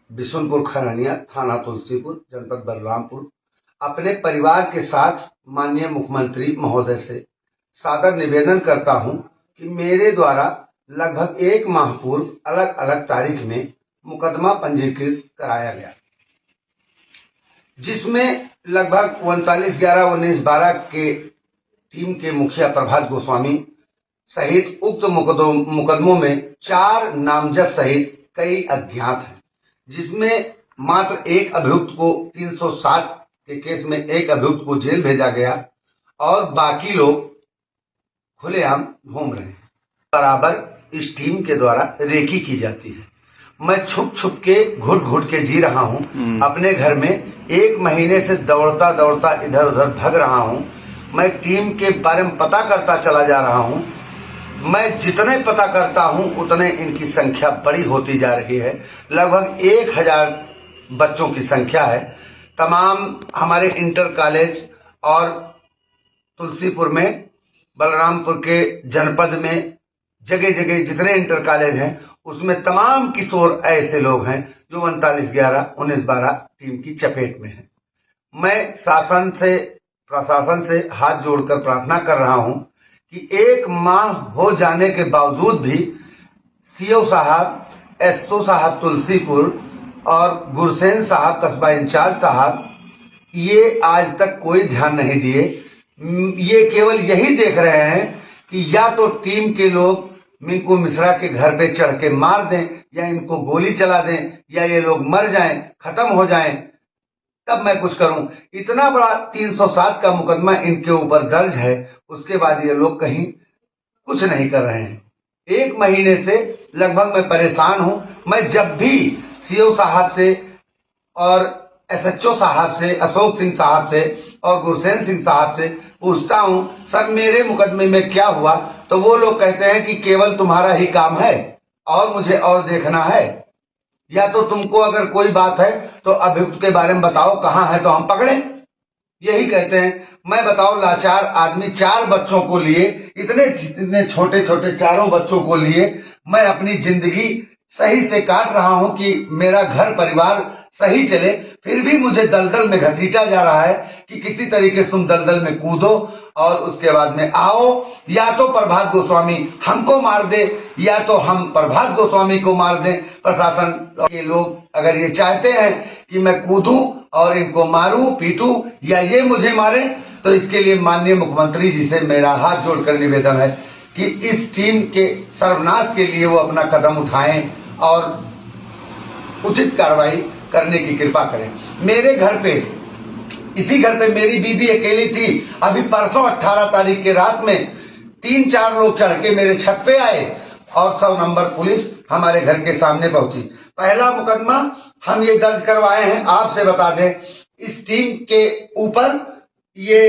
बिशुनपुर खरनिया, थाना तुलसीपुर, जनपद बलरामपुर, अपने परिवार के साथ माननीय मुख्यमंत्री महोदय से सादर निवेदन करता हूं कि मेरे द्वारा लगभग 1 माह पूर्व अलग अलग तारीख में मुकदमा पंजीकृत कराया गया, जिसमें लगभग 39/11/19/12 के टीम के मुखिया प्रभात गोस्वामी सहित उक्त मुकदमों में 4 नामजद सहित कई अज्ञात हैं, जिसमें मात्र एक अभियुक्त को 307 के केस में एक अभियुक्त को जेल भेजा गया और बाकी लोग खुलेआम घूम रहे हैं। बराबर इस टीम के द्वारा रेकी की जाती है। मैं छुप छुप के घुट घुट के जी रहा हूं। अपने घर में 1 महीने से दौड़ता दौड़ता इधर उधर भग रहा हूं। मैं टीम के बारे में पता करता चला जा रहा हूं। मैं जितने पता करता हूं उतने इनकी संख्या बड़ी होती जा रही है। लगभग 1000 बच्चों की संख्या है। तमाम हमारे इंटर कॉलेज और तुलसीपुर में, बलरामपुर के जनपद में जगह जगह जितने इंटर कॉलेज हैं उसमें तमाम किशोर ऐसे लोग हैं जो 39/11/19/12 टीम की चपेट में हैं। मैं प्रशासन से हाथ जोड़कर प्रार्थना कर रहा हूं कि 1 माह हो जाने के बावजूद भी सीओ साहब, एसओ साहब तुलसीपुर और गुरसेन साहब कस्बा इंचार्ज साहब ये आज तक कोई ध्यान नहीं दिए। ये केवल यही देख रहे हैं कि या तो टीम के लोग मिंकू मिश्रा के घर पे चढ़ के मार दें या इनको गोली चला दें या ये लोग मर जाएं, खत्म हो जाएं, तब मैं कुछ करूं। इतना बड़ा 307 का मुकदमा इनके ऊपर दर्ज है, उसके बाद ये लोग कहीं कुछ नहीं कर रहे हैं। 1 महीने से लगभग मैं परेशान हूं। मैं जब भी सीओ साहब से और एसएचओ साहब से, अशोक सिंह साहब से और गुरसेन सिंह साहब से पूछता हूं, सर मेरे मुकदमे में क्या हुआ, तो वो लोग कहते हैं कि केवल तुम्हारा ही काम है और मुझे और देखना है, या तो तुमको अगर कोई बात है तो अभियुक्त के बारे में बताओ, कहां है तो हम पकड़ें, यही कहते हैं। मैं बताओ लाचार आदमी 4 बच्चों को लिए, इतने छोटे छोटे 4 बच्चों को लिए मैं अपनी जिंदगी सही से काट रहा हूं कि मेरा घर परिवार सही चले, फिर भी मुझे दलदल में घसीटा जा रहा है कि किसी तरीके से तुम दलदल में कूदो और उसके बाद में आओ, या तो प्रभात गोस्वामी हमको मार दे या तो हम प्रभात गोस्वामी को मार दें। प्रशासन के लोग अगर ये चाहते हैं कि मैं कूदूं और इनको मारूं पीटूं या ये मुझे मारे, तो इसके लिए माननीय मुख्यमंत्री जी से मेरा हाथ जोड़कर निवेदन है कि इस टीम के सर्वनाश के लिए वो अपना कदम उठाएं और उचित कार्रवाई करने की कृपा करें। मेरे घर पे, इसी घर पे मेरी बीबी अकेली थी। अभी परसों 18 तारीख के रात में 3-4 लोग चढ़ के मेरे छत पे आए और 100 नंबर पुलिस हमारे घर के सामने पहुंची। पहला मुकदमा हम ये दर्ज करवाए हैं, आपसे बता दें, इस टीम के ऊपर ये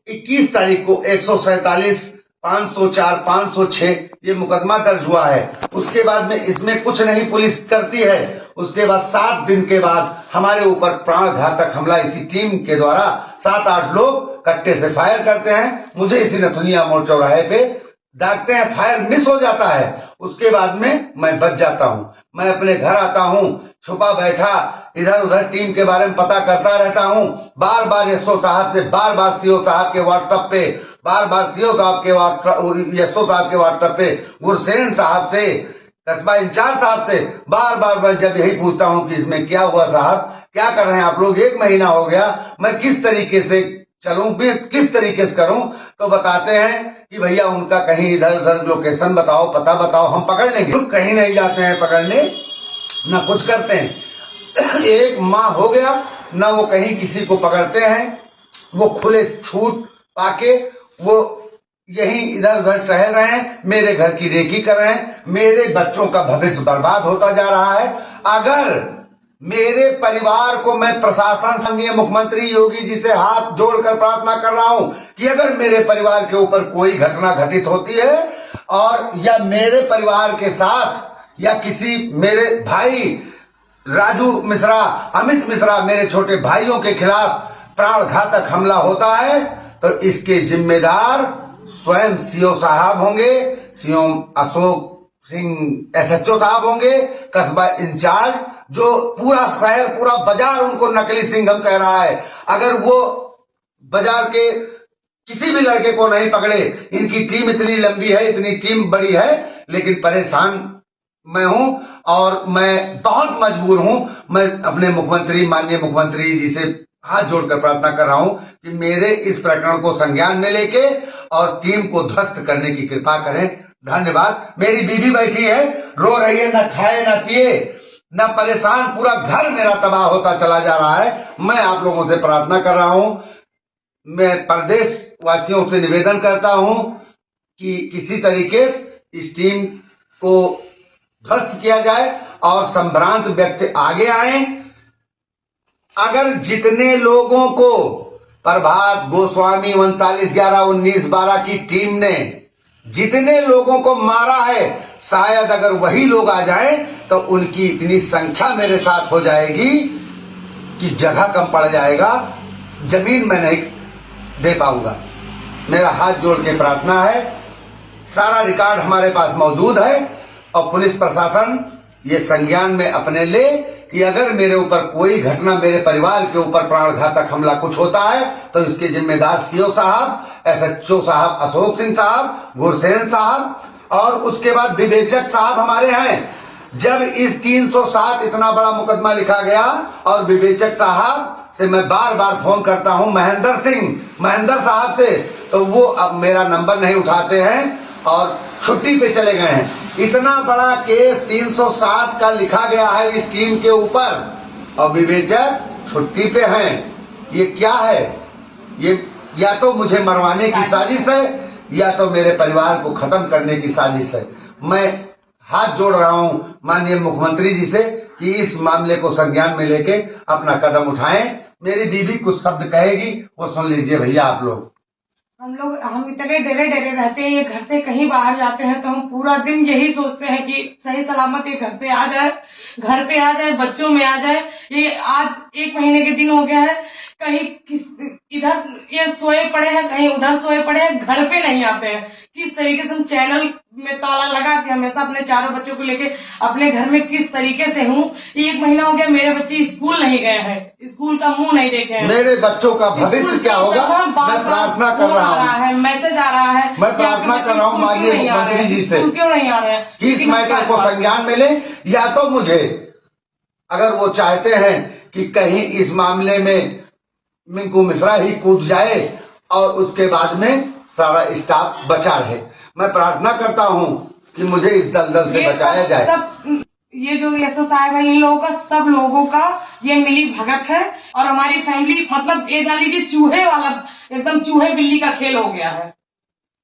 21 तारीख को 147, 504, 506 ये मुकदमा दर्ज हुआ है। उसके बाद में इसमें कुछ नहीं पुलिस करती है। उसके बाद 7 दिन के बाद हमारे ऊपर प्राण घातक हमला इसी टीम के द्वारा 7-8 लोग कट्टे से फायर करते हैं। मुझे इसी नथुनिया मोड़ चौराहे पे दागते हैं, फायर मिस हो जाता है। उसके बाद में मैं बच जाता हूं। मैं अपने घर आता हूं, छुपा बैठा इधर उधर टीम के बारे में पता करता रहता हूं। बार बार एसओ साहब से, बार बार सीओ साहब के व्हाट्सएप पे, बार बार सीओ साहब के एसओ साहब के व्हाट्सएप पे, गुरसेन साहब से, कस्बा इंचार्ज साहब से बार बार मैं जब यही पूछता हूं कि इसमें क्या हुआ साहब, क्या कर रहे हैं आप लोग, 1 महीना हो गया, मैं किस तरीके से चलूं, किस तरीके से करूं, तो बताते हैं कि भैया उनका कहीं इधर उधर लोकेशन बताओ, पता बताओ, हम पकड़ लेंगे। तो कहीं नहीं जाते हैं पकड़ने, ना कुछ करते हैं। 1 माह हो गया, ना वो कहीं किसी को पकड़ते हैं। वो खुले छूट पाके वो यही इधर उधर टहल रहे हैं, मेरे घर की रेकी कर रहे हैं। मेरे बच्चों का भविष्य बर्बाद होता जा रहा है। अगर मेरे परिवार को, मैं प्रशासन संघीय मुख्यमंत्री योगी जी से हाथ जोड़कर प्रार्थना कर रहा हूं कि अगर मेरे परिवार के ऊपर कोई घटना घटित होती है और या मेरे परिवार के साथ या किसी मेरे भाई राजू मिश्रा, अमित मिश्रा, मेरे छोटे भाइयों के खिलाफ प्राण घातक हमला होता है, तो इसके जिम्मेदार स्वयं सीओ साहब होंगे, सीओ अशोक सिंह एसएचओ साहब होंगे, कस्बा इंचार्ज जो पूरा शहर पूरा बाजार उनको नकली सिंघम कह रहा है, अगर वो बाजार के किसी भी लड़के को नहीं पकड़े, इनकी टीम इतनी लंबी है, इतनी टीम बड़ी है, लेकिन परेशान मैं हूं और मैं बहुत मजबूर हूं। मैं अपने मुख्यमंत्री, माननीय मुख्यमंत्री जी से हाथ जोड़कर प्रार्थना कर रहा हूं कि मेरे इस प्रकरण को संज्ञान में लेके और टीम को ध्वस्त करने की कृपा करें। धन्यवाद। मेरी बीवी बैठी है, रो रही है, न खाए न पिए न परेशान, पूरा घर मेरा तबाह होता चला जा रहा है। मैं आप लोगों से प्रार्थना कर रहा हूं, मैं प्रदेश वासियों से निवेदन करता हूं कि किसी तरीके से इस टीम को ध्वस्त किया जाए और संभ्रांत व्यक्ति आगे आए। अगर जितने लोगों को प्रभात गोस्वामी 39111912 की टीम ने जितने लोगों को मारा है, शायद अगर वही लोग आ जाएं तो उनकी इतनी संख्या मेरे साथ हो जाएगी कि जगह कम पड़ जाएगा, जमीन मैं नहीं दे पाऊंगा। मेरा हाथ जोड़ के प्रार्थना है, सारा रिकॉर्ड हमारे पास मौजूद है और पुलिस प्रशासन ये संज्ञान में अपने ले कि अगर मेरे ऊपर कोई घटना, मेरे परिवार के ऊपर प्राणघातक हमला कुछ होता है तो इसके जिम्मेदार सीओ साहब, एसएचओ साहब अशोक सिंह साहब, गुरसेन साहब और उसके बाद विवेचक साहब हमारे हैं। जब इस 307 इतना बड़ा मुकदमा लिखा गया और विवेचक साहब से मैं बार बार फोन करता हूं, महेंद्र साहब से, तो वो अब मेरा नंबर नहीं उठाते हैं और छुट्टी पे चले गए हैं। इतना बड़ा केस 307 का लिखा गया है इस टीम के ऊपर और विवेचक छुट्टी पे हैं। ये क्या है? ये या तो मुझे मरवाने की साजिश है या तो मेरे परिवार को खत्म करने की साजिश है। मैं हाथ जोड़ रहा हूं माननीय मुख्यमंत्री जी से कि इस मामले को संज्ञान में लेके अपना कदम उठाएं। मेरी बीवी कुछ शब्द कहेगी, वो सुन लीजिए भैया आप लोग। हम इतने डरे रहते हैं, ये घर से कहीं बाहर जाते हैं तो हम पूरा दिन यही सोचते हैं कि सही सलामत ये घर से आ जाए, घर पे आ जाए, बच्चों में आ जाए। ये आज 1 महीने के दिन हो गया है, कहीं इधर ये सोए पड़े हैं, कहीं उधर सोए पड़े हैं, घर पे नहीं आते हैं। किस तरीके से हम चैनल में ताला लगा के हमेशा अपने चारों बच्चों को लेके अपने घर में किस तरीके से हूँ। 1 महीना हो गया, मेरे बच्चे स्कूल नहीं गए हैं, स्कूल का मुंह नहीं देखे हैं। मेरे बच्चों का भविष्य क्या होगा? मैं प्रार्थना कर रहा हूँ, मैसेज आ रहा है, मैं प्रार्थना कर रहा हूँ माननीय मुख्यमंत्री जी से क्यों नहीं आ रहे हैं कि इस मैटर को संज्ञान में ले, या तो मुझे अगर वो चाहते हैं कि कहीं इस मामले में मिंकू मिश्रा ही कूद जाए और उसके बाद में सारा स्टाफ बचा रहे। मैं प्रार्थना करता हूं कि मुझे इस दलदल से बचाया जाए। ये जो एसओ साहब है, इन लोगों का, सब लोगों का ये मिली भगत है और हमारी फैमिली, मतलब ये जान लीजिए चूहे वाला, एकदम चूहे बिल्ली का खेल हो गया है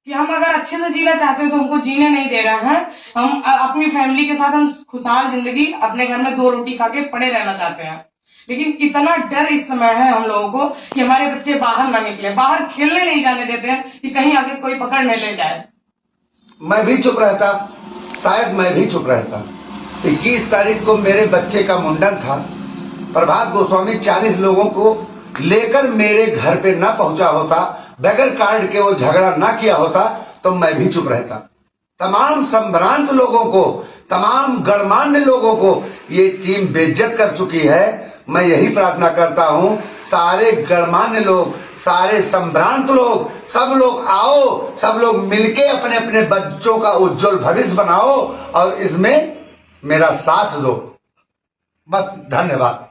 कि हम अगर अच्छे से जीना चाहते हैं तो हमको जीने नहीं दे रहे हैं। हम अपनी फैमिली के साथ हम खुशहाल जिंदगी अपने घर में 2 रोटी खा के पड़े रहना चाहते हैं, लेकिन इतना डर इस समय है हम लोगों को कि हमारे बच्चे बाहर ना निकले, बाहर खेलने नहीं जाने देते हैं कि कहीं आगे कोई पकड़ नहीं ले जाए। मैं भी चुप रहता, शायद मैं भी चुप रहता। 21 तारीख को मेरे बच्चे का मुंडन था, प्रभात गोस्वामी 40 लोगों को लेकर मेरे घर पे न पहुंचा होता, बगैर कार्ड के वो झगड़ा ना किया होता तो मैं भी चुप रहता। तमाम संभ्रांत लोगों को, तमाम गणमान्य लोगों को ये टीम बेइज्जत कर चुकी है। मैं यही प्रार्थना करता हूं, सारे गणमान्य लोग, सारे संभ्रांत लोग, सब लोग आओ, सब लोग मिलके अपने अपने बच्चों का उज्जवल भविष्य बनाओ और इसमें मेरा साथ दो। बस, धन्यवाद।